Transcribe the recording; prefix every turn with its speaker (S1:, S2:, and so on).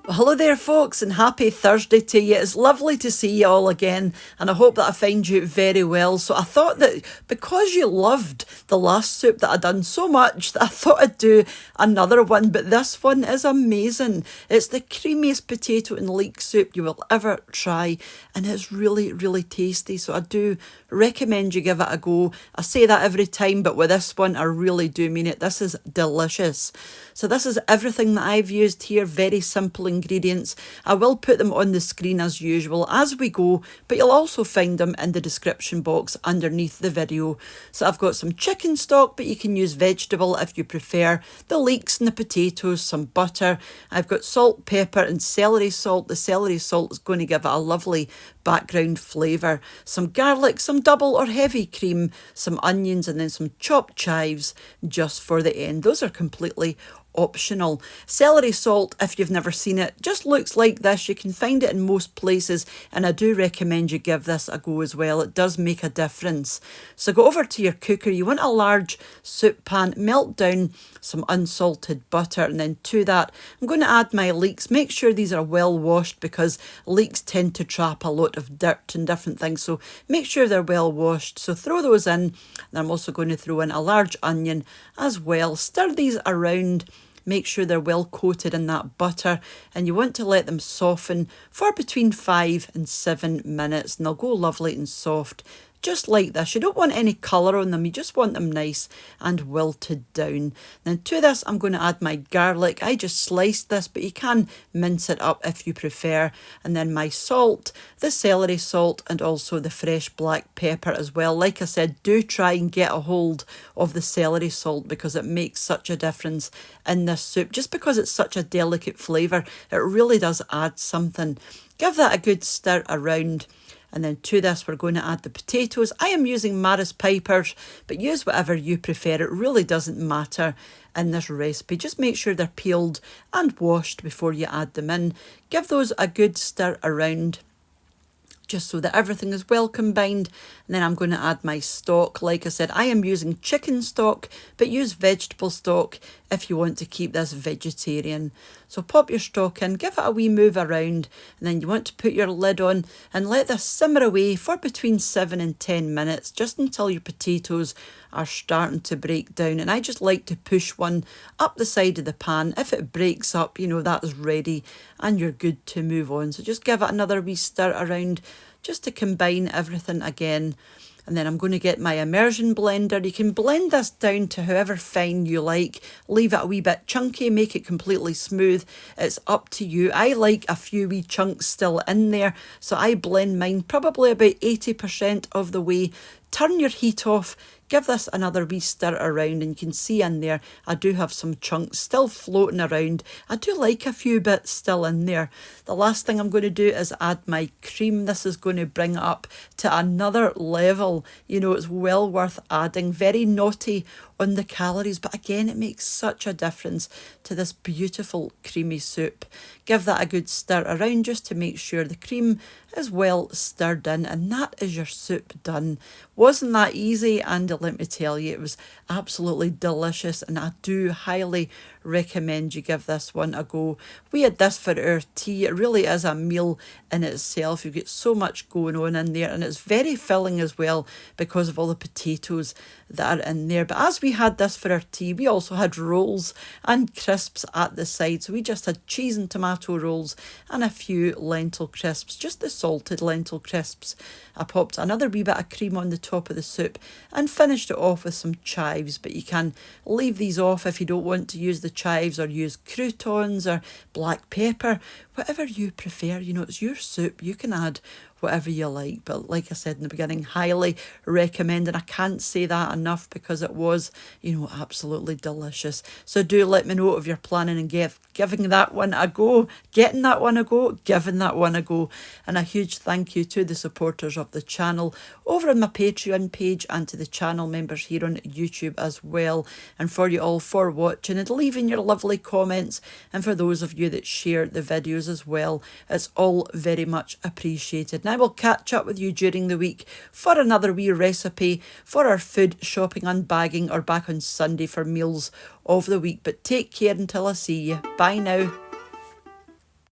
S1: Well, hello there, folks, and happy Thursday to you. It's lovely to see you all again, and I hope that I find you very well. So, I thought that because you loved the last soup that I done so much, that I thought I'd do another one. But this one is amazing. It's the creamiest potato and leek soup you will ever try, and it's really, really tasty. So, I do recommend you give it a go. I say that every time, but with this one, I really do mean it. This is delicious. So, this is everything that I've used here, very simple ingredients. I will put them on the screen as usual as we go, but you'll also find them in the description box underneath the video. So I've got some chicken stock, but you can use vegetable if you prefer, the leeks and the potatoes, some butter. I've got salt, pepper and celery salt. The celery salt is going to give it a lovely background flavour. Some garlic, some double or heavy cream, some onions and then some chopped chives just for the end. Those are completely optional. Celery salt, if you've never seen it, just looks like this. You can find it in most places, and I do recommend you give this a go as well. It does make a difference. So go over to your cooker. You want a large soup pan, melt down some unsalted butter, and then to that I'm going to add my leeks. Make sure these are well washed because leeks tend to trap a lot of dirt and different things, so make sure they're well washed. So throw those in, and I'm also going to throw in a large onion as well. Stir these around. Make sure they're well coated in that butter, and you want to let them soften for between 5 and 7 minutes, and they'll go lovely and soft. Just like this. You don't want any colour on them, you just want them nice and wilted down. Then to this I'm going to add my garlic. I just sliced this, but you can mince it up if you prefer. And then my salt, the celery salt, and also the fresh black pepper as well. Like I said, do try and get a hold of the celery salt because it makes such a difference in this soup. Just because it's such a delicate flavour, it really does add something. Give that a good stir around. And then to this, we're going to add the potatoes. I am using Maris Pipers, but use whatever you prefer. It really doesn't matter in this recipe. Just make sure they're peeled and washed before you add them in. Give those a good stir around, just so that everything is well combined. And then I'm going to add my stock. Like I said, I am using chicken stock, but use vegetable stock if you want to keep this vegetarian. So pop your stock in, give it a wee move around, and then you want to put your lid on and let this simmer away for between 7 and 10 minutes, just until your potatoes are starting to break down. And I just like to push one up the side of the pan. If it breaks up, you know, that is ready and you're good to move on. So just give it another wee stir around just to combine everything again. And then I'm going to get my immersion blender. You can blend this down to however fine you like. Leave it a wee bit chunky, make it completely smooth. It's up to you. I like a few wee chunks still in there, so I blend mine probably about 80% of the way. Turn your heat off. Give this another wee stir around, and you can see in there I do have some chunks still floating around. I do like a few bits still in there. The last thing I'm going to do is add my cream. This is going to bring it up to another level. You know, it's well worth adding. Very naughty on the calories, but again, it makes such a difference to this beautiful creamy soup. Give that a good stir around just to make sure the cream is well stirred in, and that is your soup done. Wasn't that easy? And let me tell you, it was absolutely delicious, and I do highly recommend you give this one a go. We had this for our tea. It really is a meal in itself. You get so much going on in there, and it's very filling as well because of all the potatoes that are in there. But as we had this for our tea, we also had rolls and crisps at the side. So we just had cheese and tomato rolls and a few lentil crisps, just the salted lentil crisps. I popped another wee bit of cream on the top of the soup and finished it off with some chives, but you can leave these off if you don't want to use the chives, or use croutons or black pepper, whatever you prefer. You know, it's your soup, you can add whatever you like. But like I said in the beginning, highly recommend, and I can't say that enough because it was, you know, absolutely delicious. So do let me know if you're planning and giving that one a go, getting that one a go, giving that one a go. And a huge thank you to the supporters of the channel over on my Patreon page, and to the channel members here on YouTube as well, and for you all for watching and leaving your lovely comments, and for those of you that share the videos as well. It's all very much appreciated. And I will catch up with you during the week for another wee recipe for our food shopping unbagging, or back on Sunday for meals of the week. But take care until I see you. Bye now.